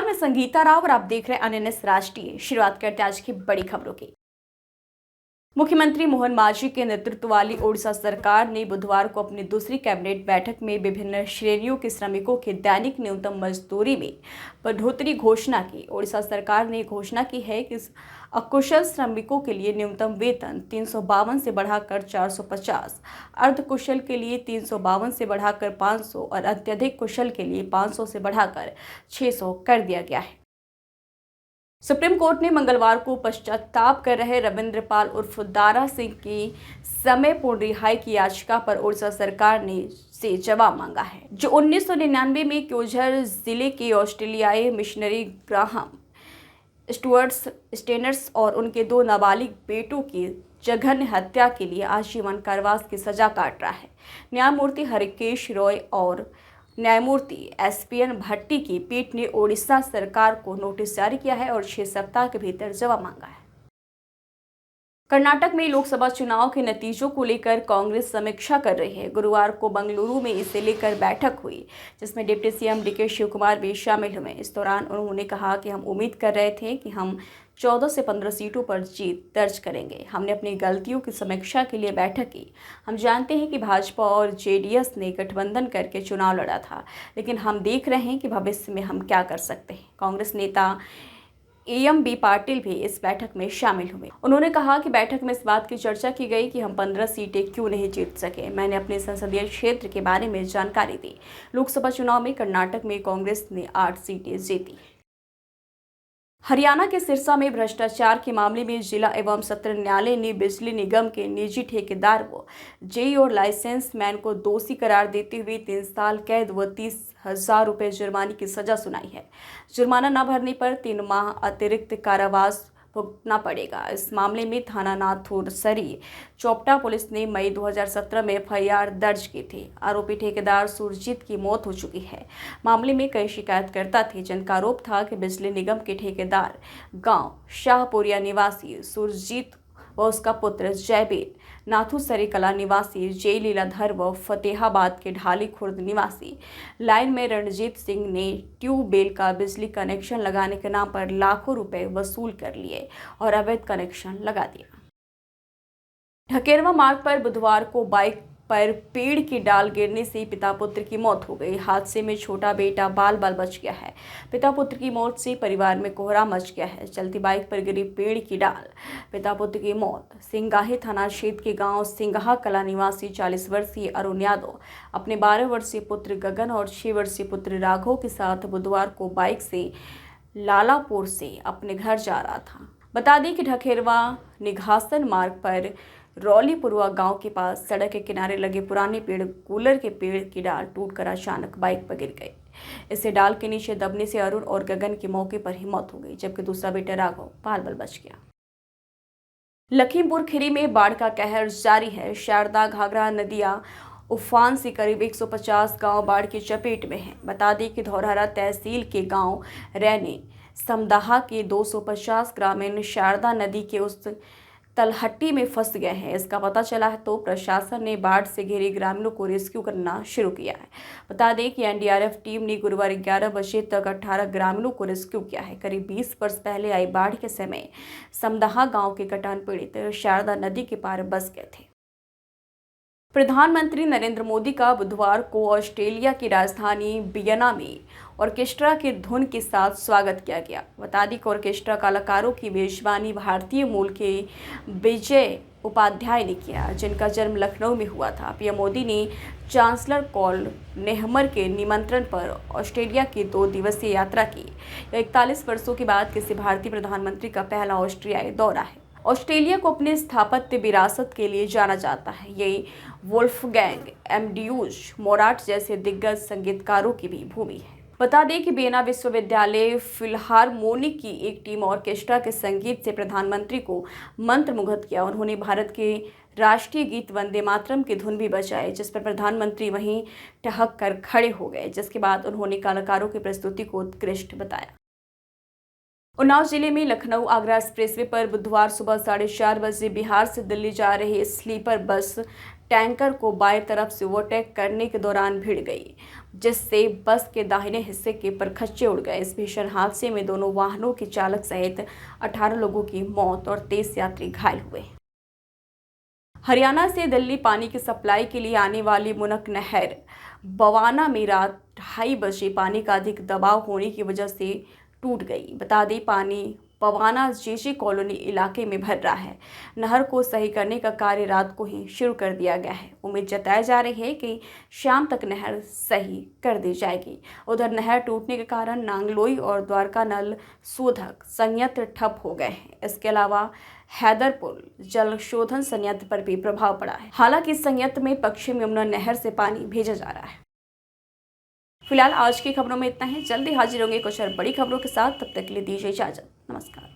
नमस्कार, मैं संगीता राव और आप देख रहे हैं अनन्य राष्ट्रीय। शुरुआत करते हैं आज की बड़ी खबरों की। मुख्यमंत्री मोहन मांझी के नेतृत्व वाली ओडिशा सरकार ने बुधवार को अपनी दूसरी कैबिनेट बैठक में विभिन्न श्रेणियों के श्रमिकों के दैनिक न्यूनतम मजदूरी में बढ़ोतरी घोषणा की। ओडिशा सरकार ने घोषणा की है कि अकुशल श्रमिकों के लिए न्यूनतम वेतन 352 से बढ़ाकर 450, अर्धकुशल के लिए 352 से बढ़ाकर 500 और अत्यधिक कुशल के लिए 500 से बढ़ाकर 600 कर दिया गया है। सुप्रीम कोर्ट ने मंगलवार को पश्चाताप कर रहे रविंद्र पाल उर्फ दारा सिंह की समय पूर्ण रिहाई की याचिका पर ओडिशा सरकार ने से जवाब मांगा है, जो 1999 में क्योझर जिले के ऑस्ट्रेलियाई मिशनरी ग्राहम स्टुअर्ट स्टेनर्स और उनके 2 नाबालिग बेटों की जघन्य हत्या के लिए आजीवन कारावास की सजा काट रहा है। न्यायमूर्ति हरिकेश रॉय और न्यायमूर्ति एसपीएन भट्टी की पीठ ने ओडिशा सरकार को नोटिस जारी किया है और 6 सप्ताह के भीतर जवाब मांगा है। कर्नाटक में लोकसभा चुनाव के नतीजों को लेकर कांग्रेस समीक्षा कर रही है। गुरुवार को बेंगलुरु में इसे लेकर बैठक हुई, जिसमें डिप्टी सीएम डीके शिवकुमार भी शामिल हुए। इस दौरान उन्होंने कहा कि हम उम्मीद कर रहे थे कि हम 14 से 15 सीटों पर जीत दर्ज करेंगे। हमने अपनी गलतियों की समीक्षा के लिए बैठक की। हम जानते हैं कि भाजपा और जेडीएस ने गठबंधन करके चुनाव लड़ा था, लेकिन हम देख रहे हैं कि भविष्य में हम क्या कर सकते हैं। कांग्रेस नेता एएम पाटिल भी इस बैठक में शामिल हुए। उन्होंने कहा कि बैठक में इस बात की चर्चा की गई कि हम 15 सीटें क्यों नहीं जीत सके। मैंने अपने संसदीय क्षेत्र के बारे में जानकारी दी। लोकसभा चुनाव में कर्नाटक में कांग्रेस ने 8 सीटें जीती। हरियाणा के सिरसा में भ्रष्टाचार के मामले में जिला एवं सत्र न्यायालय ने बिजली निगम के निजी ठेकेदार व जेई और लाइसेंस मैन को दोषी करार देते हुए 3 साल कैद व 30,000 रुपये जुर्माने की सजा सुनाई है। जुर्माना न भरने पर 3 माह अतिरिक्त कारावास भुगतना पड़ेगा। इस मामले में थाना नाथुरसरी चोपटा पुलिस ने मई 2017 में एफआईआर दर्ज की थी। आरोपी ठेकेदार सुरजीत की मौत हो चुकी है। मामले में कई शिकायतकर्ता थे, जिनका आरोप था कि बिजली निगम के ठेकेदार गांव शाहपुरिया निवासी सुरजीत व उसका पुत्र जयबीर, नाथुसरी कला निवासी जय लीलाधर व फतेहाबाद के ढाली खुर्द निवासी लाइन में रणजीत सिंह ने ट्यूबवेल का बिजली कनेक्शन लगाने के नाम पर लाखों रुपए वसूल कर लिए और अवैध कनेक्शन लगा दिया। ढकेरवा मार्ग पर बुधवार को बाइक पर पेड़ की डाल गिरने से पिता पुत्र की मौत हो गई। हादसे में छोटा बेटा बाल बाल बच गया है। पिता पुत्र की मौत से परिवार में कोहरा मच गया है। चलती बाइक पर गिरी पेड़ की डाल, पिता पुत्र की मौत। सिंगाही थाना क्षेत्र के गांव सिंगाहा कला निवासी 40 वर्षीय अरुण यादव अपने 12 वर्षीय पुत्र गगन और 6 वर्षीय पुत्र राघव के साथ बुधवार को बाइक से लालापुर से अपने घर जा रहा था। बता दें कि ढकेरवा निघासन मार्ग पर रौलीपुरवा गांव के पास सड़क के किनारे लगे पुराने पेड़ कूलर के पेड़ की डाल टूटकर अचानक बाइक पर गिर गई। इससे डाल के नीचे दबने से अरुण और गगन की मौके पर ही मौत हो गई, जबकि दूसरा बेटा राघव बाल बाल बच गया। लखीमपुर खीरी में बाढ़ का कहर जारी है। शारदा घाघरा नदियां उफान से करीब 150 गांव बाढ़ की चपेट में हैं। बता दें कि धौरहरा तहसील के गांव रैने समदाहा के 250 ग्रामीण शारदा नदी के उस तलहट्टी में फंस गए हैं। इसका पता चला है तो प्रशासन ने बाढ़ से घिरे ग्रामीणों को रेस्क्यू करना शुरू किया है। बता दें कि एनडीआरएफ टीम ने गुरुवार 11 बजे तक 18 ग्रामीणों को रेस्क्यू किया है। करीब 20 वर्ष पहले आई बाढ़ के समय समदाहा गांव के कटान पीड़ित शारदा नदी के पार बस गए थे। प्रधानमंत्री नरेंद्र मोदी का बुधवार को ऑस्ट्रेलिया की राजधानी वियना में ऑर्केस्ट्रा के धुन के साथ स्वागत किया गया। बता दें कि ऑर्केस्ट्रा कलाकारों की मेजबानी भारतीय मूल के विजय उपाध्याय ने किया, जिनका जन्म लखनऊ में हुआ था। पीएम मोदी ने चांसलर कॉल नेहमर के निमंत्रण पर ऑस्ट्रेलिया की 2 दिवसीय यात्रा की। 41 वर्षों के बाद किसी भारतीय प्रधानमंत्री का पहला ऑस्ट्रियाई दौरा है। ऑस्ट्रेलिया को अपने स्थापत्य विरासत के लिए जाना जाता है। ये वोल्फगैंग एमडेयूस मोराट जैसे दिग्गज संगीतकारों की भी भूमि है। बता दें कि वियना विश्वविद्यालय फिलहारमोनिक की एक टीम ऑर्केस्ट्रा के संगीत से प्रधानमंत्री को मंत्रमुग्ध किया। उन्होंने भारत के राष्ट्रीय गीत वंदे मातरम की धुन भी बजाई, जिस पर प्रधानमंत्री वहीं ठहक कर खड़े हो गए, जिसके बाद उन्होंने कलाकारों की प्रस्तुति को उत्कृष्ट बताया। उन्नाव जिले में लखनऊ आगरा एक्सप्रेसवे पर बुधवार सुबह 4:30 बजे बिहार से दिल्ली जा रही स्लीपर बस टैंकर को बाएं तरफ से ओवरटेक करने के दौरान भिड़ गई, जिससे बस के दाहिने हिस्से के परखच्चे उड़ गए। इस भीषण हादसे में दोनों वाहनों के चालक सहित 18 लोगों की मौत और 23 यात्री घायल हुए। हरियाणा से दिल्ली पानी की सप्लाई के लिए आने वाली मुनक नहर बवाना में रात 2:30 बजे पानी का अधिक दबाव होने की वजह से टूट गई। बता दें, पानी बवाना जेजे कॉलोनी इलाके में भर रहा है। नहर को सही करने का कार्य रात को ही शुरू कर दिया गया है। उम्मीद जताई जा रही है कि शाम तक नहर सही कर दी जाएगी। उधर नहर टूटने के कारण नांगलोई और द्वारका नल शोधक संयंत्र ठप हो गए हैं। इसके अलावा हैदरपुर जल शोधन संयंत्र पर भी प्रभाव पड़ा है। हालांकि इस संयंत्र में पश्चिम यमुना नहर से पानी भेजा जा रहा है। फिलहाल आज की खबरों में इतना ही। जल्दी हाजिर होंगे कुछ और बड़ी खबरों के साथ। तब तक के लिए दीजिए इजाजत। नमस्कार।